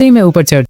नहीं मैं ऊपर चढ़,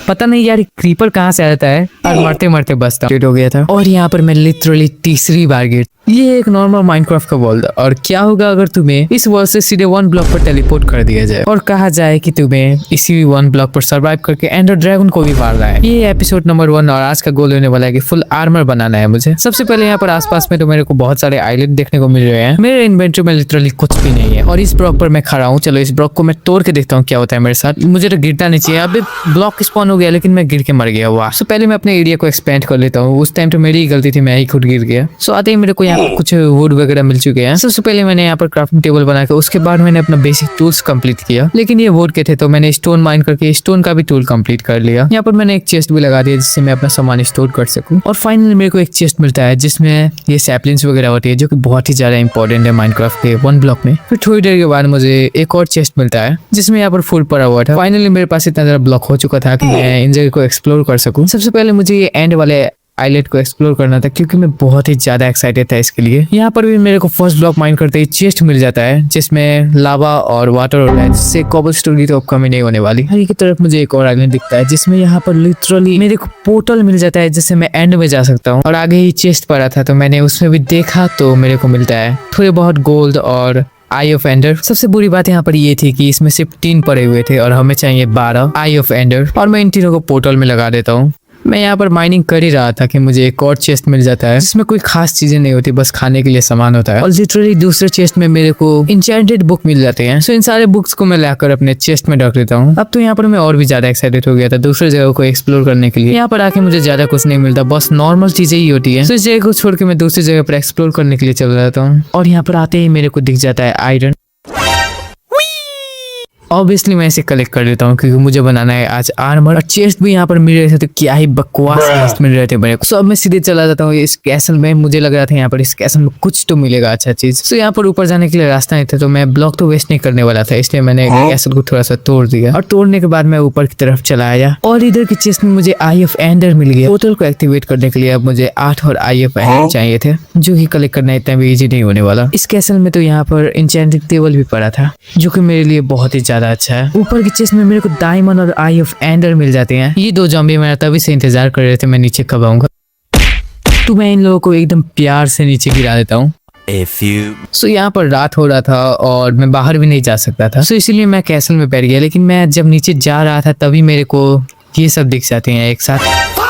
पता नहीं यार क्रीपर कहाँ से आता है और मरते मरते बसता हो गया था। और यहाँ पर मैं लिटरली तीसरी बार गिर। ये एक नॉर्मल माइनक्राफ्ट का वर्ल्ड है और क्या होगा अगर तुम्हें इस वर्ल्ड से सीधे 1 ब्लॉक पर टेलीपोर्ट कर दिया जाए और कहा जाए कि तुम्हें इसी 1 ब्लॉक पर सरवाइव करके एंडर ड्रैगन को भी मारना है। ये एपिसोड नंबर 1 और आज का गोल होने वाला है कि फुल आर्मर बनाना है मुझे। सबसे पहले यहाँ पर आसपास में तो मेरे को बहुत सारे आइलैंड देखने को मिल रहे हैं। मेरे इन्वेंटरी में लिटरली कुछ भी नहीं है और इस ब्लॉक पर मैं खड़ा हूँ। चलो इस ब्लॉक को मैं तोड़ के देखता हूँ क्या होता है मेरे साथ। मुझे तो गिरना नहीं चाहिए। अभी ब्लॉक स्पॉन हो गया लेकिन मैं गिर के मर गया। वाह। सो पहले मैं अपने एरिया को एक्सपेंड कर लेता हूँ। उस टाइम तो मेरी ही गलती थी, मैं ही खुद गिर गया। सो आते ही मेरे को यहाँ कुछ वुड वगैरह मिल चुके हैं। सबसे पहले मैंने यहाँ पर क्राफ्टिंग टेबल बना के उसके बाद मैंने अपना बेसिक टूल्स कंप्लीट किया, लेकिन ये वुड के थे तो मैंने स्टोन माइन करके स्टोन का भी टूल कंप्लीट कर लिया। यहाँ पर मैंने एक चेस्ट भी लगा दिया जिससे मैं अपना सामान स्टोर कर सकूं। और फाइनली मेरे को एक चेस्ट मिलता है जिसमें ये सैपलिंग्स वगैरह होती है जो कि बहुत ही ज्यादा इंपॉर्टेंट है माइनक्राफ्ट के 1 ब्लॉक में। फिर थोड़ी देर के बाद मुझे एक और चेस्ट मिलता है जिसमें यहाँ पर फूड पड़ा हुआ था। फाइनली मेरे पास इतना ज्यादा ब्लॉक हो चुका था कि मैं इन जगह को एक्सप्लोर कर सकूं। सबसे पहले मुझे ये एंड वाले आइलैंड को एक्सप्लोर करना था क्योंकि मैं बहुत ही ज्यादा एक्साइटेड था इसके लिए। यहाँ पर भी मेरे को फर्स्ट ब्लॉक माइन करते ही चेस्ट मिल जाता है जिसमें लावा और वाटर होता है जिससे कोबलस्टोन की तो अब कमी नहीं होने वाली। आगे की तरफ मुझे एक और आइलैंड दिखता है जिसमें यहाँ पर लिटरली मेरे को पोर्टल मिल जाता है जिससे मैं एंड में जा सकता हूँ। और आगे ही चेस्ट पड़ा था तो मैंने उसमें भी देखा तो मेरे को मिलता है थोड़े बहुत गोल्ड और आई ऑफ एंडर। सबसे बुरी बात यहाँ पर ये थी कि इसमें सिर्फ 3 पड़े हुए थे और हमें चाहिए 12 आई ऑफ एंडर और मैं इन तीनों को पोर्टल में लगा देता हूँ। मैं यहाँ पर माइनिंग कर ही रहा था कि मुझे एक और चेस्ट मिल जाता है जिसमें कोई खास चीजें नहीं होती, बस खाने के लिए सामान होता है। और लिटरली दूसरे चेस्ट में मेरे को इंचेंटेड बुक मिल जाते हैं। सो इन सारे बुक्स को मैं लाकर अपने चेस्ट में रख देता हूँ। अब तो यहाँ पर मैं और भी ज्यादा एक्साइटेड हो गया था दूसरे जगह को एक्सप्लोर करने के लिए। यहाँ पर आके मुझे ज्यादा कुछ नहीं मिलता, बस नॉर्मल चीजें ही होती है। तो इस जगह को छोड़ के मैं दूसरी जगह पर एक्सप्लोर करने के लिए चल जाता हूँ। और यहाँ पर आते ही मेरे को दिख जाता है आयरन। ऑब्वियसली मैं इसे कलेक्ट कर लेता हूँ क्योंकि मुझे बनाना है आज आर्मर। और चेस्ट भी यहाँ पर मिल रहे थे तो क्या ही बकवास चेस्ट मिल रहे थे मेरे को। सो अब मैं सीधे चला जाता हूँ इस कैसल में। मुझे लग रहा था यहाँ पर इस कैसल में कुछ तो मिलेगा अच्छा चीज। सो यहाँ पर ऊपर जाने के लिए रास्ता नहीं था तो मैं ब्लॉक तो वेस्ट नहीं करने वाला था, इसलिए मैंने कैसल को थोड़ा सा तोड़ दिया। और तोड़ने के बाद मैं ऊपर की तरफ चला आया और इधर की चेस्ट में मुझे आई ऑफ एंडर मिल गया। पोर्टल को एक्टिवेट करने के लिए अब मुझे 8 और आई ऑफ एंडर चाहिए थे जो कि कलेक्ट करना इतना भी इजी नहीं होने वाला। इस कैसल में तो यहाँ पर इंचेंटिंग टेबल भी पड़ा था जो कि मेरे लिए बहुत ही ज्यादा अच्छा है। ऊपर की चेस्ट में मेरे को डायमंड और आई ऑफ एंडर मिल जाते हैं। ये 2 ज़ॉम्बी मेरा तभी से इंतजार कर रहे थे मैं नीचे कब आऊंगा, तो मैं इन लोगों को एकदम प्यार से नीचे गिरा देता हूँ। सो यहाँ पर रात हो रहा था और मैं बाहर भी नहीं जा सकता था, सो इसीलिए मैं कैसल में बैठ गया। लेकिन मैं जब नीचे जा रहा था तभी मेरे को ये सब दिख जाते हैं एक साथ,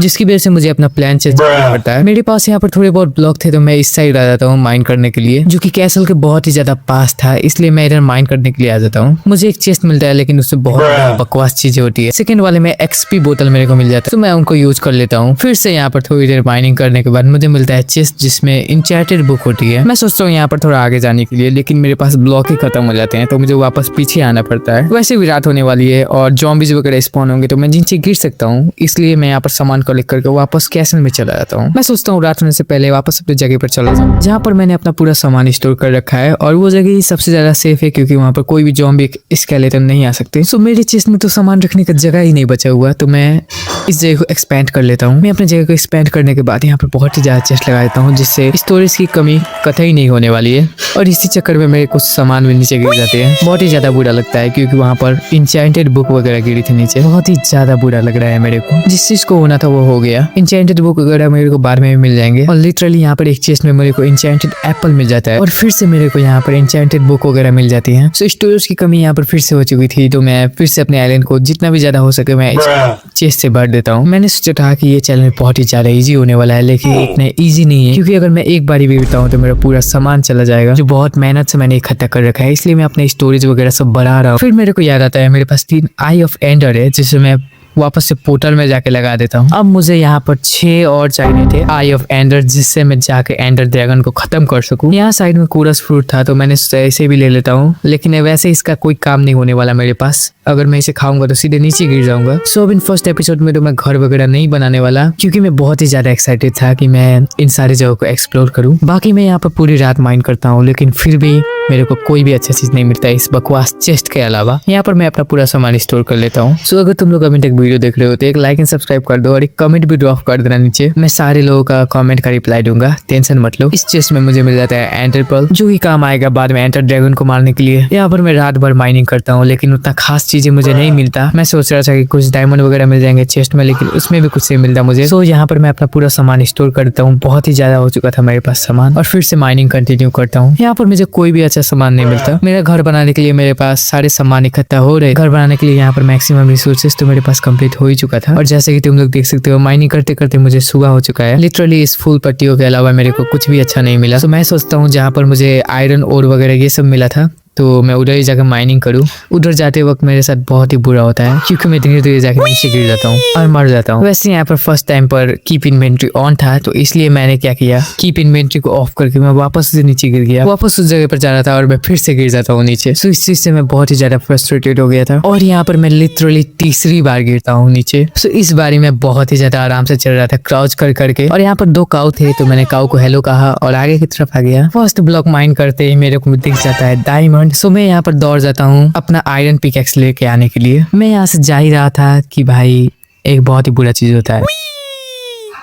जिसकी वजह से मुझे अपना प्लान चेंज करना पड़ता है। मेरे पास यहाँ पर थोड़े बहुत ब्लॉक थे तो मैं इस साइड आ जाता हूँ माइन करने के लिए, जो कि कैसल के बहुत ही ज्यादा पास था, इसलिए मैं इधर माइन करने के लिए आ जाता हूँ। मुझे एक चेस्ट मिलता है लेकिन उससे बहुत बकवास चीजें होती है। सेकंड वाले में एक्सपी बोतल मेरे को मिल जाता है तो मैं उनको यूज कर लेता हूँ। फिर से यहाँ पर थोड़ी देर माइनिंग करने के बाद मुझे मिलता है चेस्ट जिसमें इंचेंटेड बुक होती है। मैं सोचता हूँ यहाँ पर थोड़ा आगे जाने के लिए, लेकिन मेरे पास ब्लॉक ही खत्म हो जाते हैं तो मुझे वापस पीछे आना पड़ता है। वैसे भी रात होने वाली है और ज़ॉम्बीज वगैरह स्पॉन होंगे तो मैं नीचे गिर सकता हूँ, इसलिए मैं यहाँ पर सामान कलेक्ट करके वापस कैसल में चला जाता हूँ। मैं सोचता हूँ रात होने से पहले वापस अपनी जगह पर चला जाऊँ जहाँ पर मैंने अपना पूरा सामान स्टोर कर रखा है और वो जगह ही सबसे ज्यादा सेफ है क्योंकि वहाँ पर कोई भी ज़ॉम्बी स्केलेटन नहीं आ सकते। सो मेरे चेस्ट में तो सामान रखने का जगह ही नहीं बचा हुआ तो मैं इस जगह को एक्सपेंड कर लेता हूँ। मैं अपनी जगह को एक्सपेंड करने के बाद यहाँ पर बहुत ही ज्यादा चेस्ट लगा देता हूँ जिससे स्टोरेज की कमी कतई नहीं होने वाली है। और इसी चक्कर में मेरे कुछ सामान भी नीचे गिर जाते हैं। बहुत ही ज्यादा बुरा लगता है क्योंकि वहाँ पर इंचेंटेड बुक वगैरह गिरी थी नीचे। बहुत ही ज्यादा बुरा लग रहा है मेरे को। जिस चीज को होना था वो हो गया। इंचेंटेड बुक वगैरह मेरे को बाद में भी मिल जाएंगे। और लिटरली यहाँ पर एक चेस्ट में मेरे को इंचेंटेड एप्पल मिल जाता है और फिर से मेरे को यहाँ पर इंचेंटेड बुक वगैरह मिल जाती है। सो स्टोरेज की कमी यहाँ पर फिर से हो चुकी थी तो मैं फिर से अपने आइलैंड को जितना भी ज्यादा हो सके मैं चेस्ट से भर देता हूँ। मैंने सोचा था कि ये चैलेंज बहुत ही ज्यादा इजी होने वाला है, लेकिन इतना इजी नहीं है क्योंकि अगर मैं एक बार भी बीता हूँ तो मेरा पूरा सामान चला जाएगा जो बहुत मेहनत से मैंने इकट्ठा कर रखा है। इसलिए मैं अपने स्टोरेज वगैरह सब बढ़ा रहा हूँ। फिर मेरे को याद आता है मेरे पास 3 आई ऑफ एंडर है जिसे मैं वापस से पोर्टल में जाके लगा देता हूँ। अब मुझे यहाँ पर 6 और चाहिए थे आई ऑफ एंडर जिससे मैं जाके एंडर ड्रैगन को खत्म कर सकूँ। यहाँ साइड में कोरस फ्रूट था तो मैंने सोचा ऐसे भी ले लेता हूँ, लेकिन वैसे इसका कोई काम नहीं होने वाला मेरे पास। अगर मैं इसे खाऊंगा तो सीधे नीचे गिर जाऊंगा। सो अब इन फर्स्ट एपिसोड में तो मैं घर वगैरह नहीं बनाने वाला क्योंकि मैं बहुत ही ज्यादा एक्साइटेड था कि मैं इन सारी जगहों को एक्सप्लोर करूँ। बाकी मैं यहाँ पर पूरी रात माइन करता हूँ लेकिन फिर भी मेरे को कोई भी अच्छा चीज नहीं मिलता इस बकवास चेस्ट के अलावा। यहाँ पर मैं अपना पूरा सामान स्टोर कर लेता हूँ। सो अगर तुम लोग अभी तक वीडियो देख रहे हो तो एक लाइक एंड सब्सक्राइब कर दो और एक कमेंट भी ड्रॉप कर देना नीचे। मैं सारे लोगों का कमेंट का रिप्लाई दूंगा, टेंशन मत लो। इस चेस्ट में मुझे मिल जाता है एंटर पर्ल, जो कि काम आएगा बाद में एंटर ड्रैगन को मारने के लिए। यहाँ पर मैं रात भर माइनिंग करता हूँ लेकिन उतना खास चीजें मुझे नहीं मिलता। मैं सोच रहा था कि कुछ डायमंड वगैरह मिल जाएंगे चेस्ट में, लेकिन उसमें भी कुछ नहीं मिलता मुझे। तो यहाँ पर मैं अपना पूरा सामान स्टोर करता हूँ, बहुत ही ज्यादा हो चुका था मेरे पास सामान, और फिर से माइनिंग कंटिन्यू करता हूँ। यहाँ पर मुझे कोई भी अच्छा सामान नहीं मिलता। मेरा घर बनाने के लिए मेरे पास सारे सामान इकट्ठा हो रहे। घर बनाने के लिए यहाँ पर मैक्सिमम रिसोर्सेज तो मेरे पास कंप्लीट हो ही चुका था, और जैसे कि तुम लोग देख सकते हो माइनिंग करते करते मुझे सुबह हो चुका है। लिटरली इस फुल पट्टियों के अलावा मेरे को कुछ भी अच्छा नहीं मिला। तो मैं सोचता हूँ जहाँ पर मुझे आयरन ओर वगैरह ये सब मिला था तो मैं उधर ही जाकर माइनिंग करूँ। उधर जाते वक्त मेरे साथ बहुत ही बुरा होता है क्योंकि मैं धीरे धीरे जाकर नीचे गिर जाता हूँ और मर जाता हूँ। वैसे यहाँ पर फर्स्ट टाइम पर कीप इन्वेंट्री ऑन था, तो इसलिए मैंने क्या किया, कीप इन्वेंट्री को ऑफ करके मैं वापस से नीचे गिर गया। वापस उस जगह पर जा रहा था और मैं फिर से गिर जाता हूँ नीचे। सो इस चीज से मैं बहुत ही ज्यादा फ्रस्ट्रेटेड हो गया था, और यहाँ पर मैं लिटरली तीसरी बार गिरता हूँ नीचे। सो इस बारी मैं बहुत ही ज्यादा आराम से चल रहा था क्राउच कर करके, और यहाँ पर 2 काऊ थे तो मैंने काऊ को हेलो कहा और आगे की तरफ आ गया। फर्स्ट ब्लॉक माइन करते ही मेरे को दिख जाता है डायमंड। सो मैं यहाँ पर दौड़ जाता हूँ अपना आयरन पिकैक्स लेके आने के लिए। मैं यहाँ से जा ही रहा था कि भाई एक बहुत ही बुरा चीज होता है,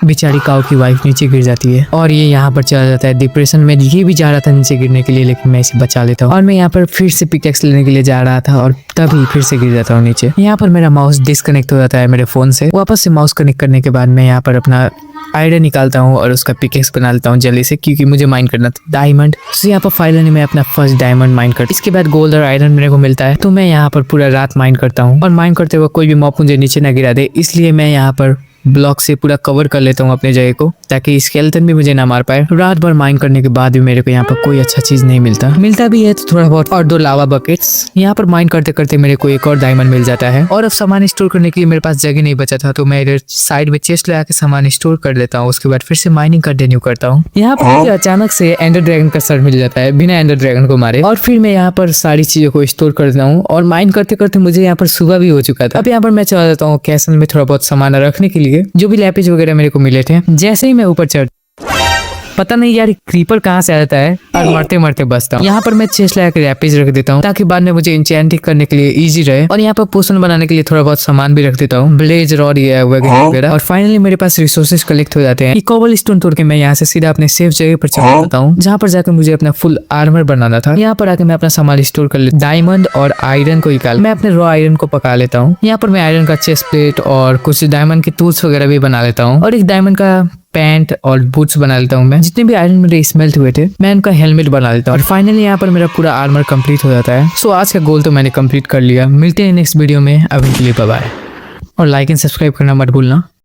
बेचारी काऊ की वाइफ नीचे गिर जाती है और ये यहाँ पर चला जाता है डिप्रेशन में। ये भी जा रहा था नीचे गिरने के लिए लेकिन मैं इसे बचा लेता हूँ, और मैं यहाँ पर फिर से पिकैक्स लेने के लिए जा रहा था और तभी फिर से गिर जाता हूँ नीचे। यहाँ पर मेरा माउस डिस्कनेक्ट हो जाता है मेरे फोन से। वापस से माउस कनेक्ट करने के बाद मैं यहाँ पर अपना आयरन निकालता हूँ और उसका पिकेक्स बना लेता हूँ जल्दी से, क्योंकि मुझे माइन करना था डायमंड। तो यहाँ पर फाइनली मैं अपना फर्स्ट डायमंड माइन करता हूँ। इसके बाद गोल्ड और आयरन मेरे को मिलता है, तो मैं यहाँ पर पूरा रात माइन करता हूँ, और माइन करते हुए कोई भी मॉब मुझे नीचे ना गिरा दे, इसलिए मैं यहाँ पर ब्लॉक से पूरा कवर कर लेता हूँ अपने जगह को, ताकि स्केलेटन भी मुझे ना मार पाए। रात भर माइन करने के बाद भी मेरे को यहाँ पर कोई अच्छा चीज नहीं मिलता भी है तो थोड़ा बहुत, और 2 लावा बकेट्स। यहाँ पर माइन करते करते मेरे को एक और डायमंड मिल जाता है, और अब सामान स्टोर करने के लिए मेरे पास जगह नहीं बचा था, तो मैं इधर साइड में चेस्ट लगा के सामान स्टोर कर लेता हूँ। उसके बाद फिर से माइनिंग कंटिन्यू करता हूँ। यहाँ पर मुझे अचानक से एंडर ड्रैगन का सर मिल जाता है बिना एंडर ड्रैगन को मारे, और फिर मैं यहाँ पर सारी चीजों को स्टोर करता हूँ, और माइन करते करते मुझे यहाँ पर सुबह भी हो चुका था। अब यहाँ पर मैं चला जाता हूँ कैसल में थोड़ा बहुत सामान रखने के लिए, जो भी लैपिस वगैरह मेरे को मिले थे। जैसे ही मैं ऊपर चढ़, पता नहीं यार क्रीपर कहाँ से आता है और मरते मरते बचता हूँ। यहाँ पर मैं चेस्ट लगा के रैपिस रख देता हूँ ताकि बाद में मुझे इंचेंटिंग करने के लिए इजी रहे, और यहाँ पर पोशन बनाने के लिए थोड़ा बहुत सामान भी रख देता हूँ, ब्लेज रॉड वगैरह। और फाइनली मेरे पास रिसोर्सेज कलेक्ट हो जाते हैं। कोबल स्टोन तोड़ के मैं यहाँ से सीधा अपने सेफ जगह पर चला जाता हूँ, जहाँ पर जाकर मुझे अपना फुल आर्मर बनाना था। यहाँ पर आके मैं अपना सामान स्टोर कर लेता हूँ। डायमंड और आयरन को निकाल मैं अपने रॉ आयरन को पका लेता हूँ। यहाँ पर मैं आयरन का चेस्ट प्लेट और कुछ डायमंड के टूल्स वगैरह भी बना लेता हूँ, और एक डायमंड का पैंट और बूट्स बना लेता हूँ। मैं जितने भी आयरन मेरे स्मेल्ट हुए थे मैं उनका हेलमेट बना लेता हूँ, और फाइनली यहाँ पर मेरा पूरा आर्मर कंप्लीट हो जाता है। सो आज का गोल तो मैंने कंप्लीट कर लिया। मिलते हैं नेक्स्ट वीडियो में, अभी के लिए बाय बाय, और लाइक एंड सब्सक्राइब करना मत भूलना।